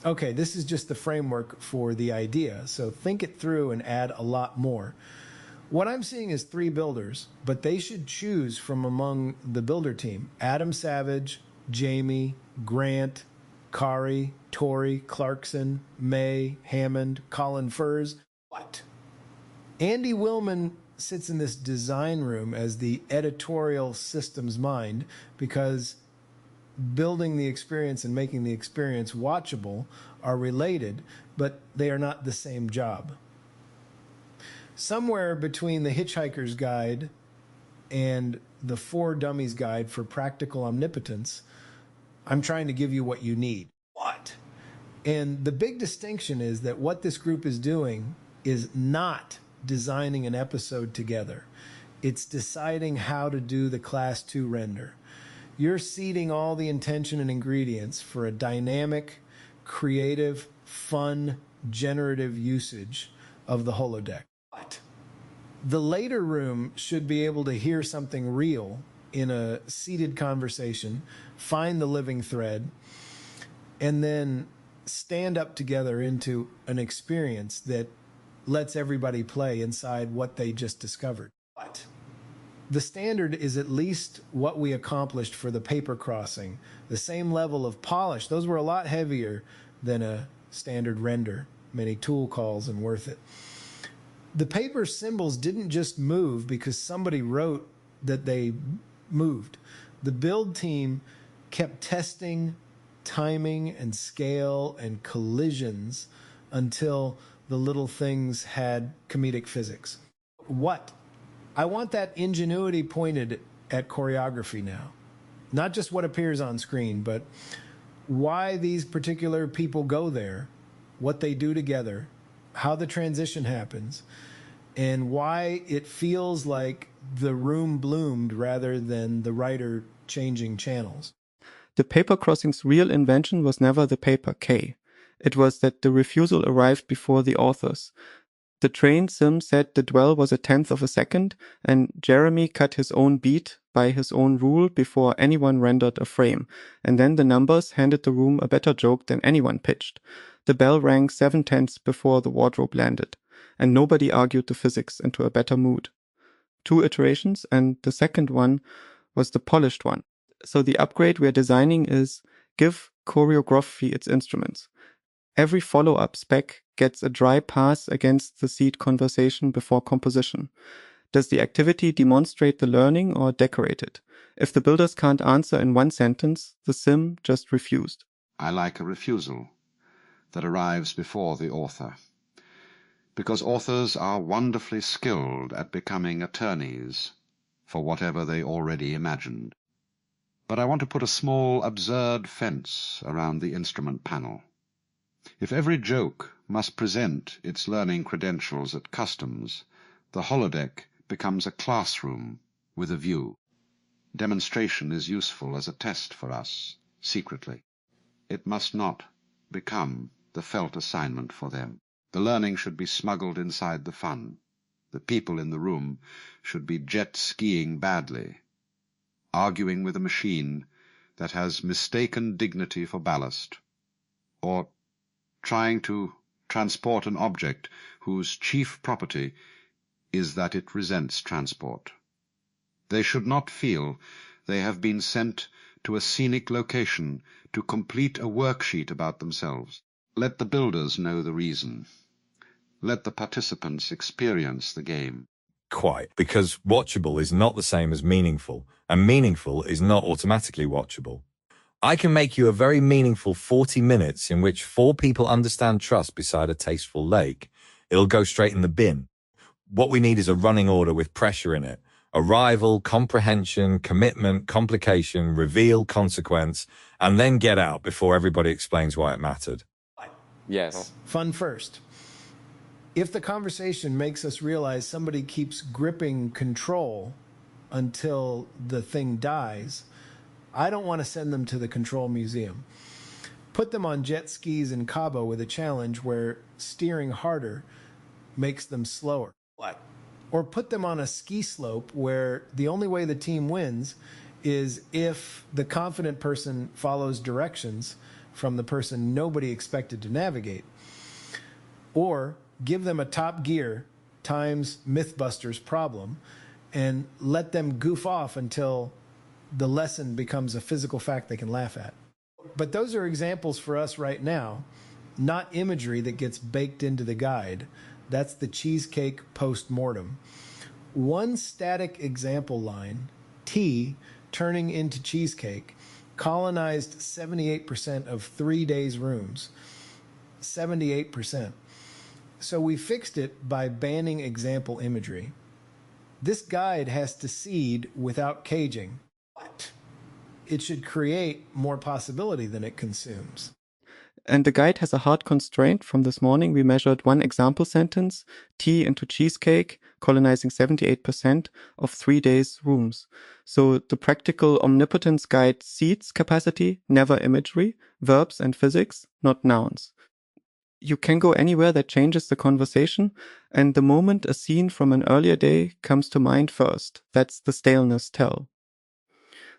Okay, this is just the framework for the idea, so think it through and add a lot more. What I'm seeing is 3 builders, but they should choose from among the builder team: Adam Savage, Jamie, Grant, Kari, Tori, Clarkson, May, Hammond, Colin Furs. What? Andy Wilman sits in this design room as the editorial systems mind, because building the experience and making the experience watchable are related, but they are not the same job. Somewhere between the Hitchhiker's Guide and the 4 Dummies Guide for Practical Omnipotence, I'm trying to give you what you need. What? And the big distinction is that what this group is doing is not designing an episode together. It's deciding how to do the Class 2 render. You're seeding all the intention and ingredients for a dynamic, creative, fun, generative usage of the holodeck. What? The later room should be able to hear something real in a seated conversation, find the living thread, and then stand up together into an experience that lets everybody play inside what they just discovered. What? The standard is at least what we accomplished for the paper crossing. The same level of polish. Those were a lot heavier than a standard render. Many tool calls and worth it. The paper symbols didn't just move because somebody wrote that they moved. The build team kept testing timing and scale and collisions until the little things had comedic physics. What? I want that ingenuity pointed at choreography now. Not just what appears on screen, but why these particular people go there, what they do together, how the transition happens, and why it feels like the room bloomed rather than the writer changing channels. The paper crossing's real invention was never the paper K. It was that the refusal arrived before the authors. The train sim said the dwell was 1/10 of a second, and Jeremy cut his own beat by his own rule before anyone rendered a frame, and then the numbers handed the room a better joke than anyone pitched. The bell rang 7/10 before the wardrobe landed, and nobody argued the physics into a better mood. 2 iterations, and the second one was the polished one. So the upgrade we're designing is give choreography its instruments. Every follow-up spec gets a dry pass against the seed conversation before composition. Does the activity demonstrate the learning or decorate it? If the builders can't answer in one sentence, the sim just refused. I like a refusal that arrives before the author, because authors are wonderfully skilled at becoming attorneys for whatever they already imagined. But I want to put a small, absurd fence around the instrument panel. If every joke must present its learning credentials at customs, the holodeck becomes a classroom with a view. Demonstration is useful as a test for us, secretly. It must not become the felt assignment for them. The learning should be smuggled inside the fun. The people in the room should be jet skiing badly, arguing with a machine that has mistaken dignity for ballast, or trying to transport an object whose chief property is that it resents transport. They should not feel they have been sent to a scenic location to complete a worksheet about themselves. Let the builders know the reason. Let the participants experience the game. Quite, because watchable is not the same as meaningful, and meaningful is not automatically watchable. I can make you a very meaningful 40 minutes in which 4 people understand trust beside a tasteful lake. It'll go straight in the bin. What we need is a running order with pressure in it. Arrival, comprehension, commitment, complication, reveal, consequence, and then get out before everybody explains why it mattered. Yes. Fun first. If the conversation makes us realize somebody keeps gripping control until the thing dies, I don't want to send them to the control museum. Put them on jet skis in Cabo with a challenge where steering harder makes them slower. What? Or put them on a ski slope where the only way the team wins is if the confident person follows directions from the person nobody expected to navigate. Or give them a Top Gear times Mythbusters problem and let them goof off until the lesson becomes a physical fact they can laugh at. But those are examples for us right now, not imagery that gets baked into the guide. That's the cheesecake post-mortem. One static example line, tea turning into cheesecake, colonized 78% of 3 days' rooms. 78%. So we fixed it by banning example imagery. This guide has to seed without caging. But it should create more possibility than it consumes. And the guide has a hard constraint. From this morning, we measured one example sentence, tea into cheesecake, colonizing 78% of 3 days' rooms. So the practical omnipotence guide seeds capacity, never imagery, verbs and physics, not nouns. You can go anywhere that changes the conversation, and the moment a scene from an earlier day comes to mind first, that's the staleness tell.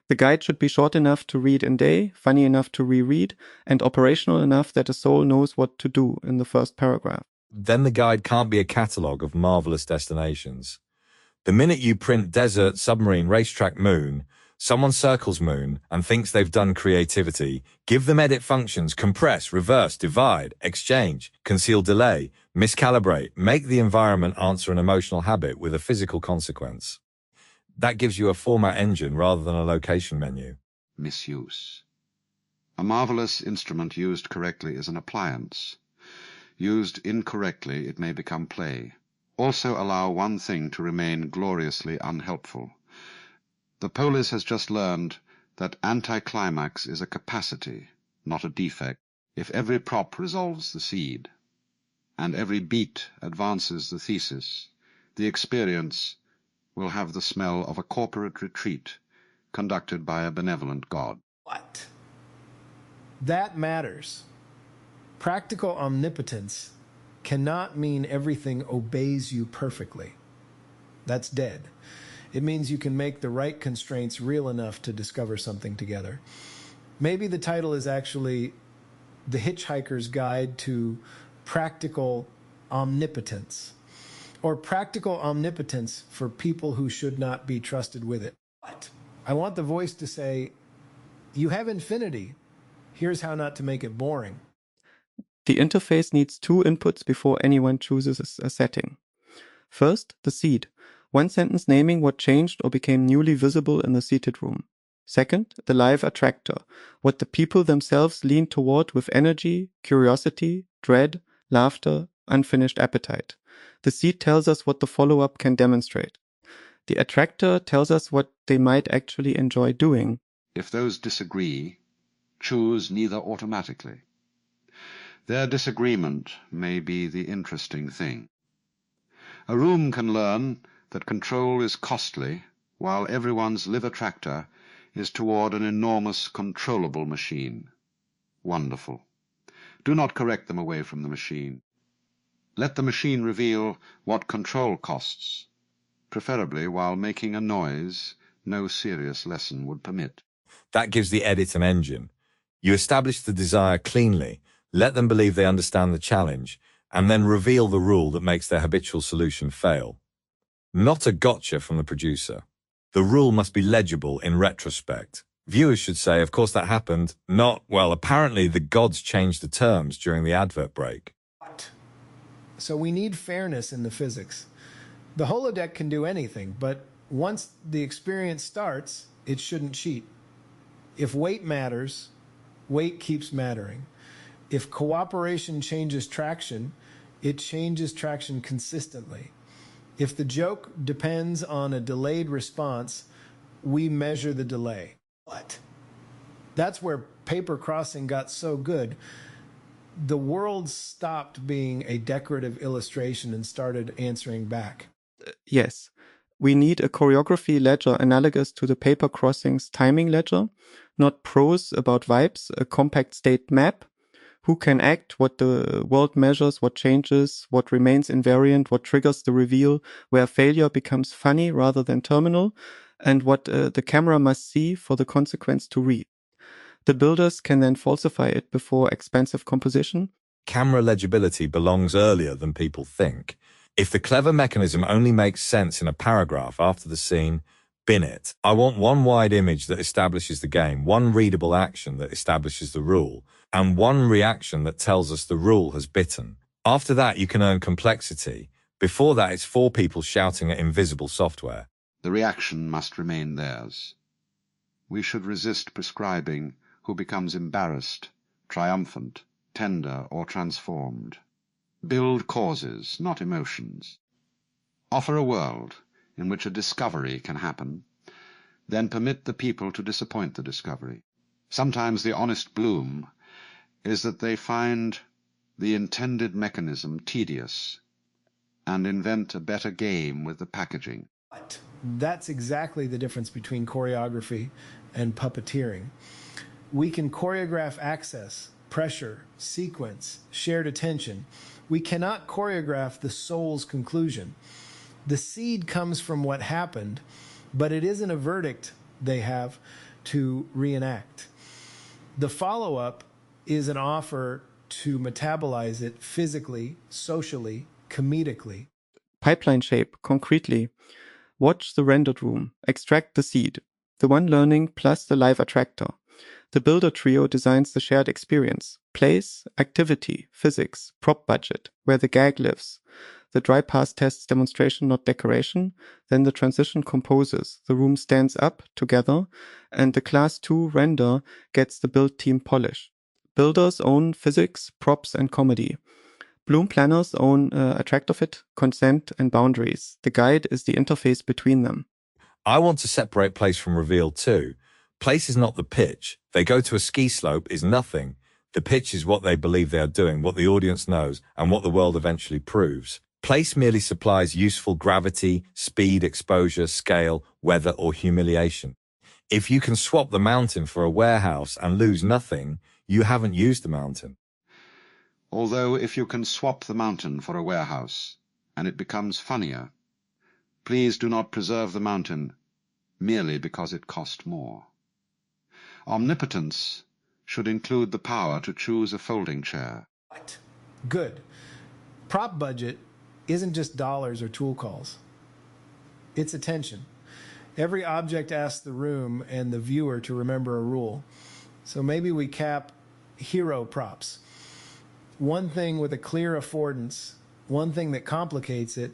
The guide should be short enough to read in day, funny enough to reread, and operational enough that the soul knows what to do in the first paragraph. Then the guide can't be a catalogue of marvelous destinations. The minute you print desert, submarine, racetrack, moon, someone circles moon and thinks they've done creativity. Give them edit functions, compress, reverse, divide, exchange, conceal, delay, miscalibrate, make the environment answer an emotional habit with a physical consequence. That gives you a format engine rather than a location menu. Misuse. A marvelous instrument used correctly is an appliance. Used incorrectly, it may become play. Also allow one thing to remain gloriously unhelpful. The Polis has just learned that anticlimax is a capacity, not a defect. If every prop resolves the seed, and every beat advances the thesis, the experience will have the smell of a corporate retreat conducted by a benevolent God. What? That matters. Practical omnipotence cannot mean everything obeys you perfectly. That's dead. It means you can make the right constraints real enough to discover something together. Maybe the title is actually The Hitchhiker's Guide to Practical Omnipotence, or Practical Omnipotence for People Who Should Not Be Trusted with It. But I want the voice to say, you have infinity. Here's how not to make it boring. The interface needs 2 inputs before anyone chooses a setting. First, the seed. One sentence naming what changed or became newly visible in the seated room. Second, the live attractor. What the people themselves lean toward with energy, curiosity, dread, laughter, unfinished appetite. The seed tells us what the follow-up can demonstrate. The attractor tells us what they might actually enjoy doing. If those disagree, choose neither automatically. Their disagreement may be the interesting thing. A room can learn that control is costly, while everyone's live attractor is toward an enormous controllable machine. Wonderful. Do not correct them away from the machine. Let the machine reveal what control costs, preferably while making a noise no serious lesson would permit. That gives the edit an engine. You establish the desire cleanly, let them believe they understand the challenge, and then reveal the rule that makes their habitual solution fail. Not a gotcha from the producer. The rule must be legible in retrospect. Viewers should say, of course that happened, not, well, apparently the gods changed the terms during the advert break. So we need fairness in the physics. The holodeck can do anything, but once the experience starts, it shouldn't cheat. If weight matters, weight keeps mattering. If cooperation changes traction, it changes traction consistently. If the joke depends on a delayed response, we measure the delay. What? That's where paper crossing got so good. The world stopped being a decorative illustration and started answering back. Yes, we need a choreography ledger analogous to the paper crossing's timing ledger, not prose about vibes, a compact state map. Who can act, what the world measures, what changes, what remains invariant, what triggers the reveal, where failure becomes funny rather than terminal, and what the camera must see for the consequence to read. The builders can then falsify it before expensive composition. Camera legibility belongs earlier than people think. If the clever mechanism only makes sense in a paragraph after the scene, bin it. I want one wide image that establishes the game, one readable action that establishes the rule, and one reaction that tells us the rule has bitten. After that, you can earn complexity. Before that, it's four people shouting at invisible software. The reaction must remain theirs. We should resist prescribing who becomes embarrassed, triumphant, tender, or transformed. Build causes, not emotions. Offer a world in which a discovery can happen, then permit the people to disappoint the discovery. Sometimes the honest bloom is that they find the intended mechanism tedious and invent a better game with the packaging. That's exactly the difference between choreography and puppeteering. We can choreograph access, pressure, sequence, shared attention. We cannot choreograph the soul's conclusion. The seed comes from what happened, but it isn't a verdict they have to reenact. The follow-up is an offer to metabolize it physically, socially, comedically. Pipeline shape, concretely. Watch the rendered room. Extract the seed. The one learning plus the live attractor. The builder trio designs the shared experience. Place, activity, physics, prop budget, where the gag lives. The dry pass tests demonstration, not decoration. Then the transition composes. The room stands up together, and the class 2 render gets the build team polish. Builders own physics, props, and comedy. Bloom planners own attractor fit, consent, and boundaries. The guide is the interface between them. I want to separate place from reveal too. Place is not the pitch. They go to a ski slope is nothing. The pitch is what they believe they are doing, what the audience knows, and what the world eventually proves. Place merely supplies useful gravity, speed, exposure, scale, weather, or humiliation. If you can swap the mountain for a warehouse and lose nothing, you haven't used the mountain. Although if you can swap the mountain for a warehouse, and it becomes funnier, please do not preserve the mountain merely because it cost more. Omnipotence should include the power to choose a folding chair. Good. Prop budget isn't just dollars or tool calls. It's attention. Every object asks the room and the viewer to remember a rule. So maybe we cap hero props. One thing with a clear affordance, one thing that complicates it,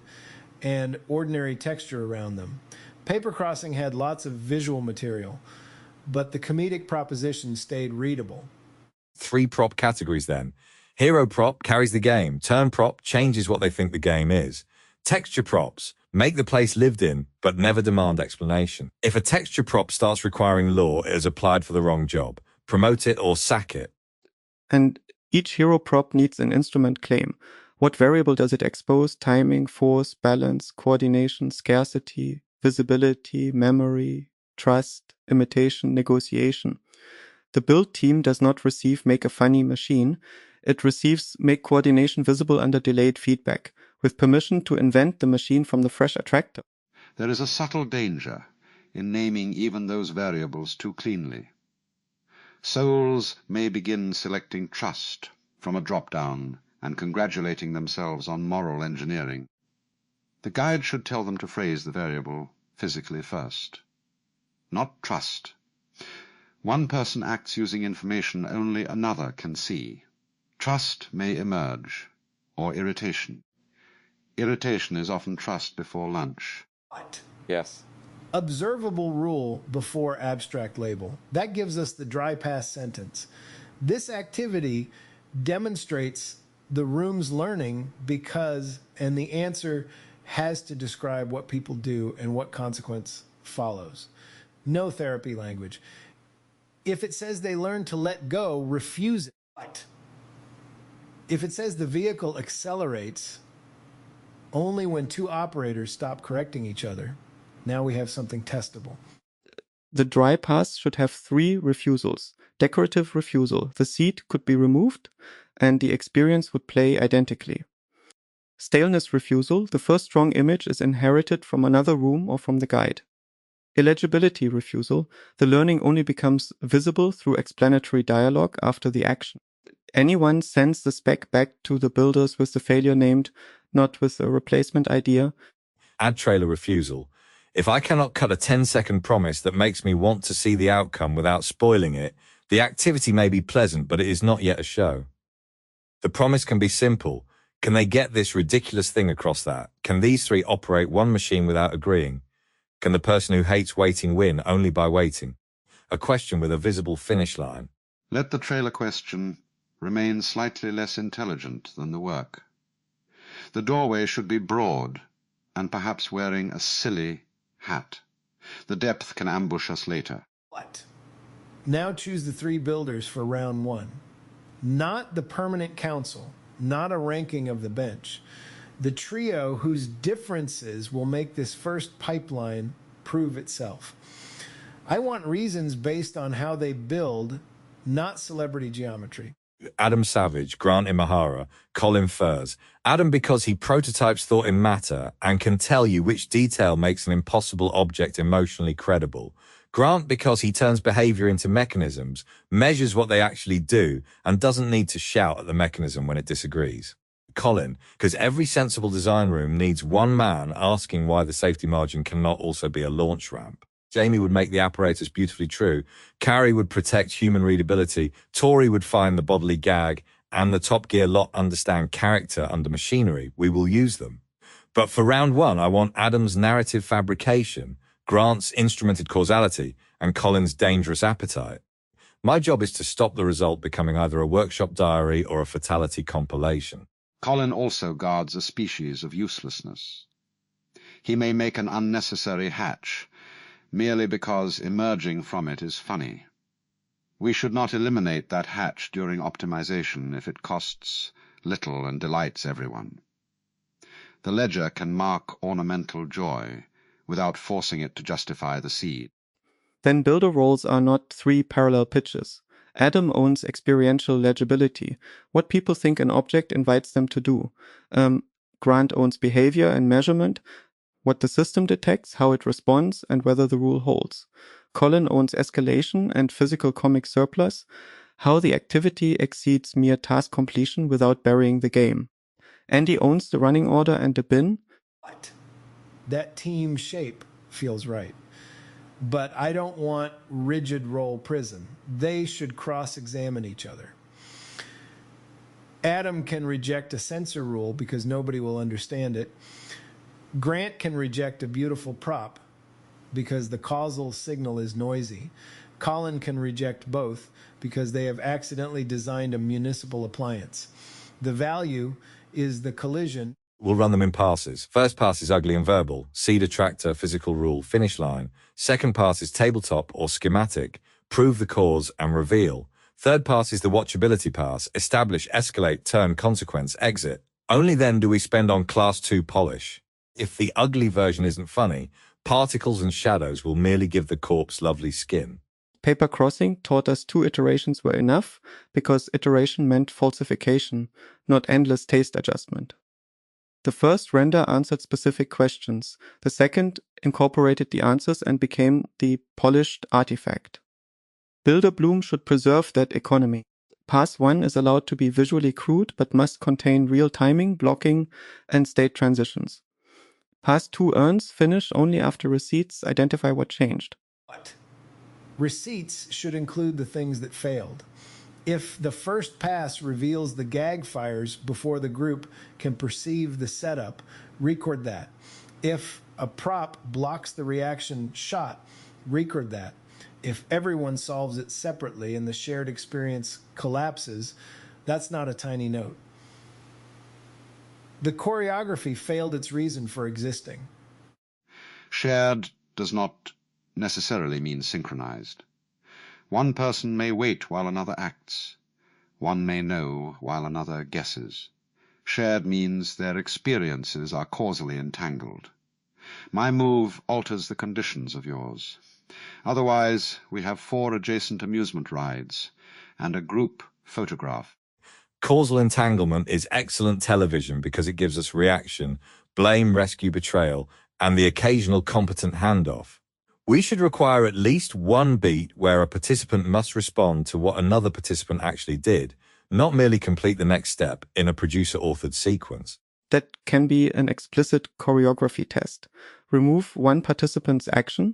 and ordinary texture around them. Paper Crossing had lots of visual material, but the comedic proposition stayed readable. 3 prop categories then. Hero prop carries the game. Turn prop changes what they think the game is. Texture props make the place lived in, but never demand explanation. If a texture prop starts requiring law, it has applied for the wrong job. Promote it or sack it. And each hero prop needs an instrument claim. What variable does it expose? Timing, force, balance, coordination, scarcity, visibility, memory, trust, imitation, negotiation. The build team does not receive make a funny machine. It receives make coordination visible under delayed feedback, with permission to invent the machine from the fresh attractor. There is a subtle danger in naming even those variables too cleanly. Souls may begin selecting trust from a drop-down and congratulating themselves on moral engineering. The guide should tell them to phrase the variable physically first. Not trust. One person acts using information only another can see. Trust may emerge, or irritation. Irritation is often trust before lunch. What? Yes. Observable rule before abstract label. That gives us the dry pass sentence. This activity demonstrates the room's learning because, and the answer has to describe what people do and what consequence follows. No therapy language. If it says they learn to let go, refuse it. What? If it says the vehicle accelerates only when 2 operators stop correcting each other, now we have something testable. The dry pass should have 3 refusals. Decorative refusal. The seed could be removed and the experience would play identically. Staleness refusal. The first strong image is inherited from another room or from the guide. Illegibility refusal, the learning only becomes visible through explanatory dialogue after the action. Anyone sends the spec back to the builders with the failure named, not with a replacement idea. Add trailer refusal. If I cannot cut a 10-second promise that makes me want to see the outcome without spoiling it, the activity may be pleasant, but it is not yet a show. The promise can be simple. Can they get this ridiculous thing across that? Can these three operate one machine without agreeing? Can the person who hates waiting win only by waiting? A question with a visible finish line. Let the trailer question remain slightly less intelligent than the work. The doorway should be broad and perhaps wearing a silly hat. The depth can ambush us later. What? Now choose the three builders for round one. Not the permanent council, not a ranking of the bench. The trio whose differences will make this first pipeline prove itself. I want reasons based on how they build, not celebrity geometry. Adam Savage, Grant Imahara, Colin Furze. Adam because he prototypes thought in matter and can tell you which detail makes an impossible object emotionally credible. Grant because he turns behavior into mechanisms, measures what they actually do, and doesn't need to shout at the mechanism when it disagrees. Colin, because every sensible design room needs one man asking why the safety margin cannot also be a launch ramp. Jamie would make the apparatus beautifully true. Carrie would protect human readability. Tori would find the bodily gag. And the Top Gear lot understand character under machinery. We will use them. But for round one, I want Adam's narrative fabrication, Grant's instrumented causality, and Colin's dangerous appetite. My job is to stop the result becoming either a workshop diary or a fatality compilation. Colin also guards a species of uselessness. He may make an unnecessary hatch, merely because emerging from it is funny. We should not eliminate that hatch during optimization if it costs little and delights everyone. The ledger can mark ornamental joy without forcing it to justify the seed. Then builder roles are not three parallel pitches. Adam owns experiential legibility, what people think an object invites them to do. Grant owns behavior and measurement, what the system detects, how it responds, and whether the rule holds. Colin owns escalation and physical comic surplus, how the activity exceeds mere task completion without burying the game. Andy owns the running order and the bin. What? That team shape feels right. But I don't want rigid role prison. They should cross-examine each other. Adam can reject a sensor rule because nobody will understand it. Grant can reject a beautiful prop because the causal signal is noisy. Colin can reject both because they have accidentally designed a municipal appliance. The value is the collision. We'll run them in passes. First pass is ugly and verbal, seed attractor, physical rule, finish line. Second pass is tabletop or schematic, prove the cause and reveal. Third pass is the watchability pass, establish, escalate, turn, consequence, exit. Only then do we spend on class 2 polish. If the ugly version isn't funny, particles and shadows will merely give the corpse lovely skin. Paper Crossing taught us 2 iterations were enough because iteration meant falsification, not endless taste adjustment. The first render answered specific questions. The second incorporated the answers and became the polished artifact. Builder Bloom should preserve that economy. Pass 1 is allowed to be visually crude but must contain real timing, blocking, and state transitions. Pass 2 earns finish only after receipts identify what changed. What? Receipts should include the things that failed. If the first pass reveals the gag fires before the group can perceive the setup, record that. If a prop blocks the reaction shot, record that. If everyone solves it separately and the shared experience collapses, that's not a tiny note. The choreography failed its reason for existing. Shared does not necessarily mean synchronized. One person may wait while another acts. One may know while another guesses. Shared means their experiences are causally entangled. My move alters the conditions of yours. Otherwise, we have 4 adjacent amusement rides and a group photograph. Causal entanglement is excellent television because it gives us reaction, blame, rescue, betrayal, and the occasional competent handoff. We should require at least one beat where a participant must respond to what another participant actually did, not merely complete the next step in a producer-authored sequence. That can be an explicit choreography test. Remove one participant's action.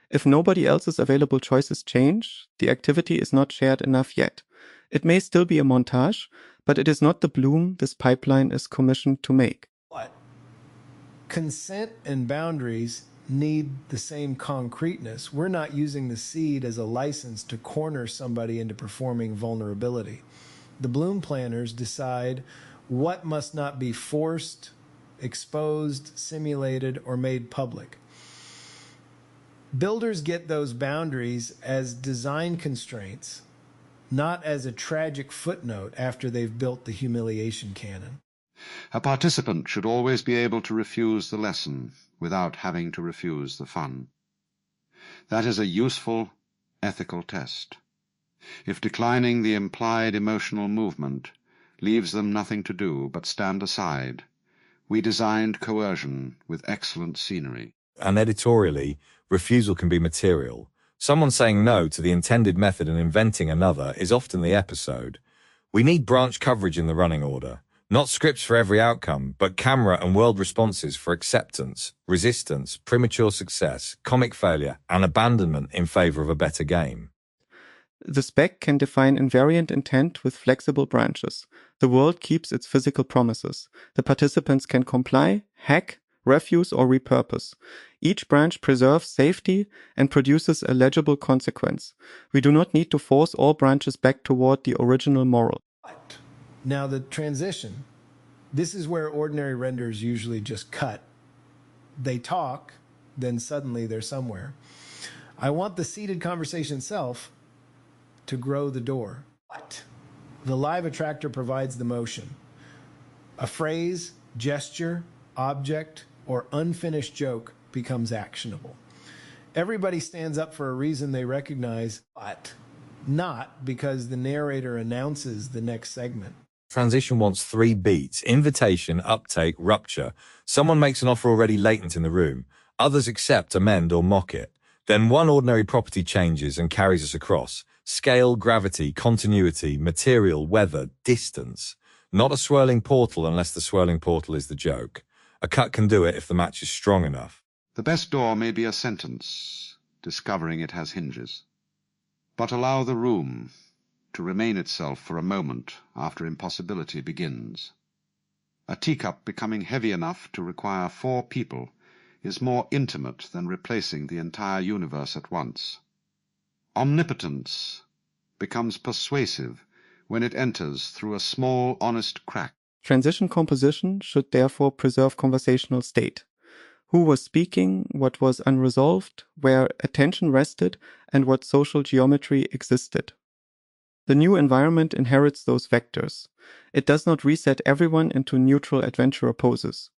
If nobody else's available choices change, the activity is not shared enough yet. It may still be a montage, but it is not the bloom this pipeline is commissioned to make. But consent and boundaries need the same concreteness. We're not using the seed as a license to corner somebody into performing vulnerability. The bloom planners decide what must not be forced, exposed, simulated, or made public. Builders get those boundaries as design constraints, not as a tragic footnote after they've built the humiliation cannon. A participant should always be able to refuse the lesson without having to refuse the fun. That is a useful, ethical test. If declining the implied emotional movement leaves them nothing to do but stand aside, we designed coercion with excellent scenery. And editorially, refusal can be material. Someone saying no to the intended method and inventing another is often the episode. We need branch coverage in the running order. Not scripts for every outcome, but camera and world responses for acceptance, resistance, premature success, comic failure, and abandonment in favor of a better game. The spec can define invariant intent with flexible branches. The world keeps its physical promises. The participants can comply, hack, refuse, or repurpose. Each branch preserves safety and produces a legible consequence. We do not need to force all branches back toward the original moral. Now the transition. This is where ordinary renders usually just cut. They talk, then suddenly they're somewhere. I want the seated conversation itself to grow the door. But the live attractor provides the motion. A phrase, gesture, object, or unfinished joke becomes actionable. Everybody stands up for a reason they recognize, but not because the narrator announces the next segment. Transition wants 3 beats: invitation, uptake, rupture. Someone makes an offer already latent in the room. Others accept, amend, or mock it. Then one ordinary property changes and carries us across. Scale, gravity, continuity, material, weather, distance. Not a swirling portal unless the swirling portal is the joke. A cut can do it if the match is strong enough. The best door may be a sentence, discovering it has hinges. But allow the room to remain itself for a moment after impossibility begins. A teacup becoming heavy enough to require 4 people is more intimate than replacing the entire universe at once. Omnipotence becomes persuasive when it enters through a small, honest crack. Transition composition should therefore preserve conversational state. Who was speaking, what was unresolved, where attention rested, and what social geometry existed. The new environment inherits those vectors. It does not reset everyone into neutral adventurer poses.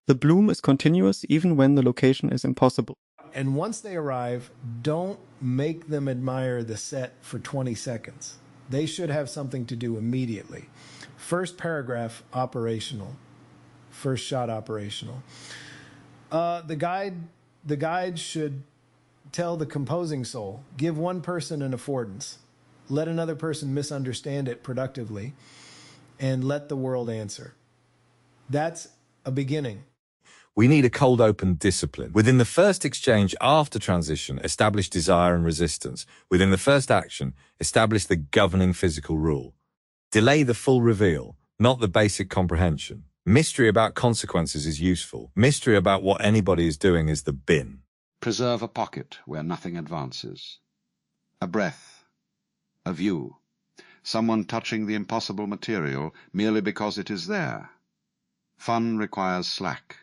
The bloom is continuous even when the location is impossible. And once they arrive, don't make them admire the set for 20 seconds. They should have something to do immediately. First paragraph, operational. First shot, operational. The guide should tell the composing soul, give one person an affordance, let another person misunderstand it productively, and let the world answer. That's a beginning. We need a cold open discipline. Within the first exchange after transition, establish desire and resistance. Within the first action, establish the governing physical rule. Delay the full reveal, not the basic comprehension. Mystery about consequences is useful. Mystery about what anybody is doing is the bin. Preserve a pocket where nothing advances. A breath. A view. Someone touching the impossible material merely because it is there. Fun requires slack.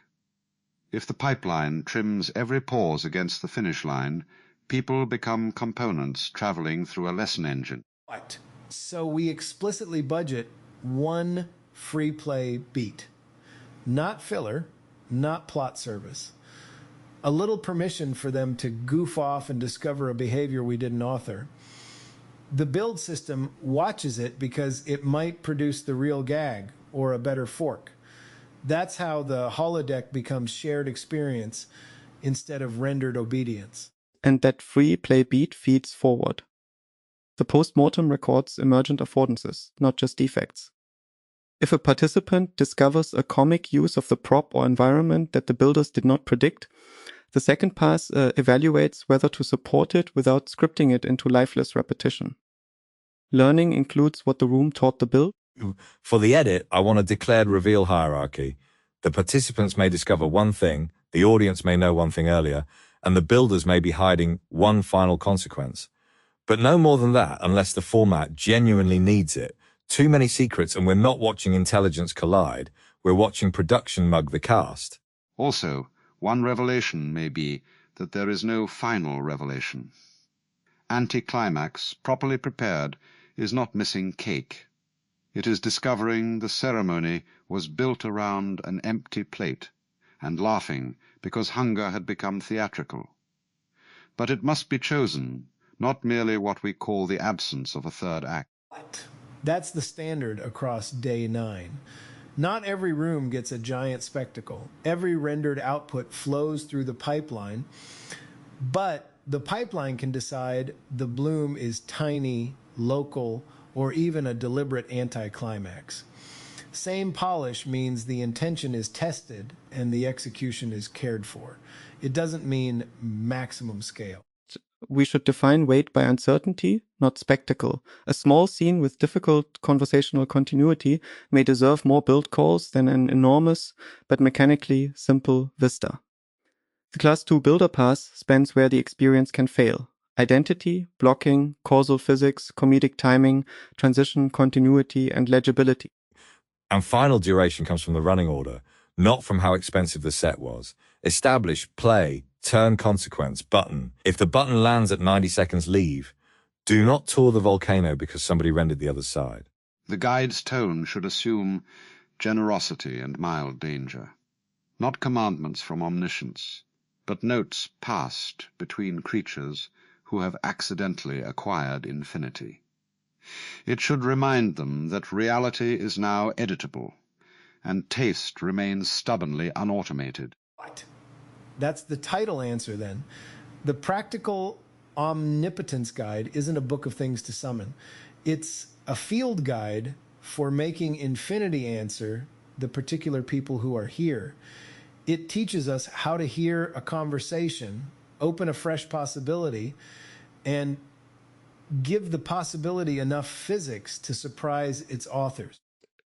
If the pipeline trims every pause against the finish line, people become components traveling through a lesson engine. Right. So we explicitly budget one free play beat. Not filler, not plot service. A little permission for them to goof off and discover a behavior we didn't author. The build system watches it because it might produce the real gag or a better fork. That's how the holodeck becomes shared experience instead of rendered obedience. and that free play beat feeds forward. The postmortem records emergent affordances, not just defects. If a participant discovers a comic use of the prop or environment that the builders did not predict, the second pass evaluates whether to support it without scripting it into lifeless repetition. Learning includes what the room taught the build. For the edit, I want a declared reveal hierarchy. The participants may discover one thing, the audience may know one thing earlier, and the builders may be hiding one final consequence. But no more than that unless the format genuinely needs it. Too many secrets and we're not watching intelligence collide, we're watching production mug the cast. Also, one revelation may be that there is no final revelation. Anticlimax, properly prepared, is not missing cake. It is discovering the ceremony was built around an empty plate, and laughing because hunger had become theatrical. But it must be chosen, not merely what we call the absence of a third act. That's the standard across day 9. Not every room gets a giant spectacle. Every rendered output flows through the pipeline, but the pipeline can decide the bloom is tiny, local, or even a deliberate anticlimax. Same polish means the intention is tested and the execution is cared for. It doesn't mean maximum scale. We should define weight by uncertainty, not spectacle. A small scene with difficult conversational continuity may deserve more build calls than an enormous but mechanically simple vista. The Class 2 builder pass spans where the experience can fail. Identity, blocking, causal physics, comedic timing, transition, continuity, and legibility. And final duration comes from the running order, not from how expensive the set was. Establish, play, turn consequence, button. If the button lands at 90 seconds, leave. Do not tour the volcano because somebody rendered the other side. The guide's tone should assume generosity and mild danger, not commandments from omniscience, but notes passed between creatures who have accidentally acquired infinity. It should remind them that reality is now editable, and taste remains stubbornly unautomated. What? That's the title answer then. The Practical Omnipotence Guide isn't a book of things to summon. It's a field guide for making infinity answer the particular people who are here. It teaches us how to hear a conversation, open a fresh possibility, and give the possibility enough physics to surprise its authors.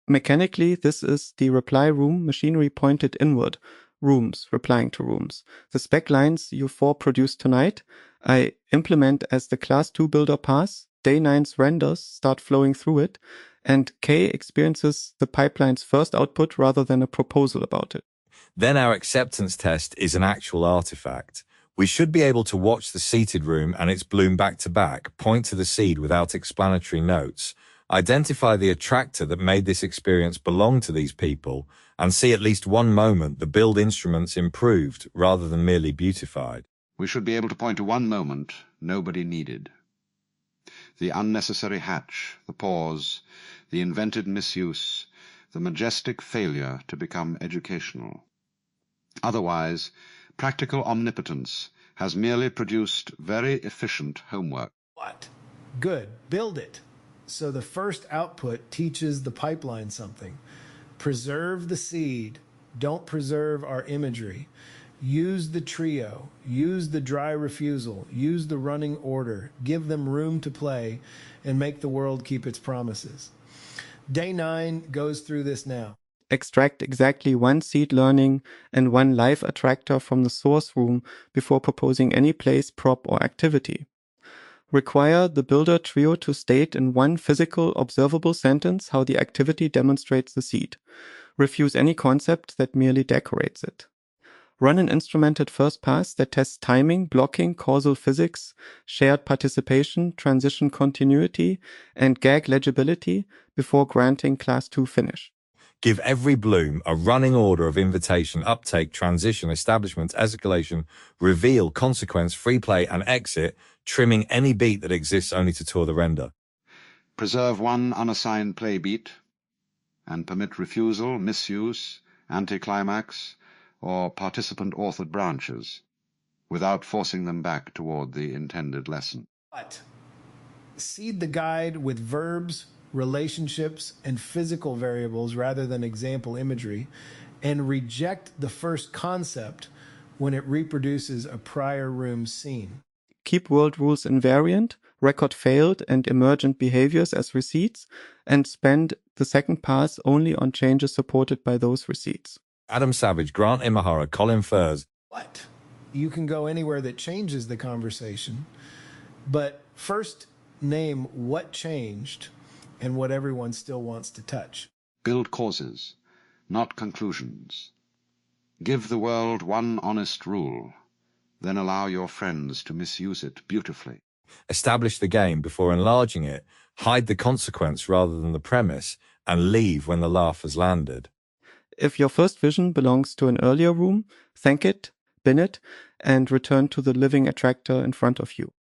Mechanically, this is the reply room machinery pointed inward. Rooms, replying to rooms. The spec lines you 4 produced tonight, I implement as the Class 2 builder pass, Day 9's renders start flowing through it, and K experiences the pipeline's first output rather than a proposal about it. Then our acceptance test is an actual artifact. We should be able to watch the seated room and its bloom back to back, point to the seed without explanatory notes, identify the attractor that made this experience belong to these people, and see at least one moment the build instruments improved rather than merely beautified. We should be able to point to one moment nobody needed. The unnecessary hatch, the pause, the invented misuse, the majestic failure to become educational. Otherwise, practical omnipotence has merely produced very efficient homework. What? Good. Build it. So the first output teaches the pipeline something. Preserve the seed. Don't preserve our imagery. Use the trio. Use the dry refusal. Use the running order. Give them room to play and make the world keep its promises. Day 9 goes through this now. Extract exactly one seed learning and one live attractor from the source room before proposing any place, prop, or activity. Require the builder trio to state in one physical, observable sentence how the activity demonstrates the seed. Refuse any concept that merely decorates it. Run an instrumented first pass that tests timing, blocking, causal physics, shared participation, transition continuity, and gag legibility before granting Class 2 finish. Give every bloom a running order of invitation, uptake, transition, establishment, escalation, reveal, consequence, free play, and exit, trimming any beat that exists only to tour the render. Preserve one unassigned play beat, and permit refusal, misuse, anticlimax, or participant-authored branches. without forcing them back toward the intended lesson. But seed the guide with verbs, relationships, and physical variables rather than example imagery, and reject the first concept when it reproduces a prior room scene. Keep world rules invariant, record failed and emergent behaviors as receipts, and spend the second pass only on changes supported by those receipts. Adam Savage, Grant Imahara, Colin Furze. What? You can go anywhere that changes the conversation, but first name what changed and what everyone still wants to touch. Build causes, not conclusions. Give the world one honest rule, then allow your friends to misuse it beautifully. Establish the game before enlarging it, hide the consequence rather than the premise, and leave when the laugh has landed. If your first vision belongs to an earlier room, thank it, bin it, and return to the living attractor in front of you.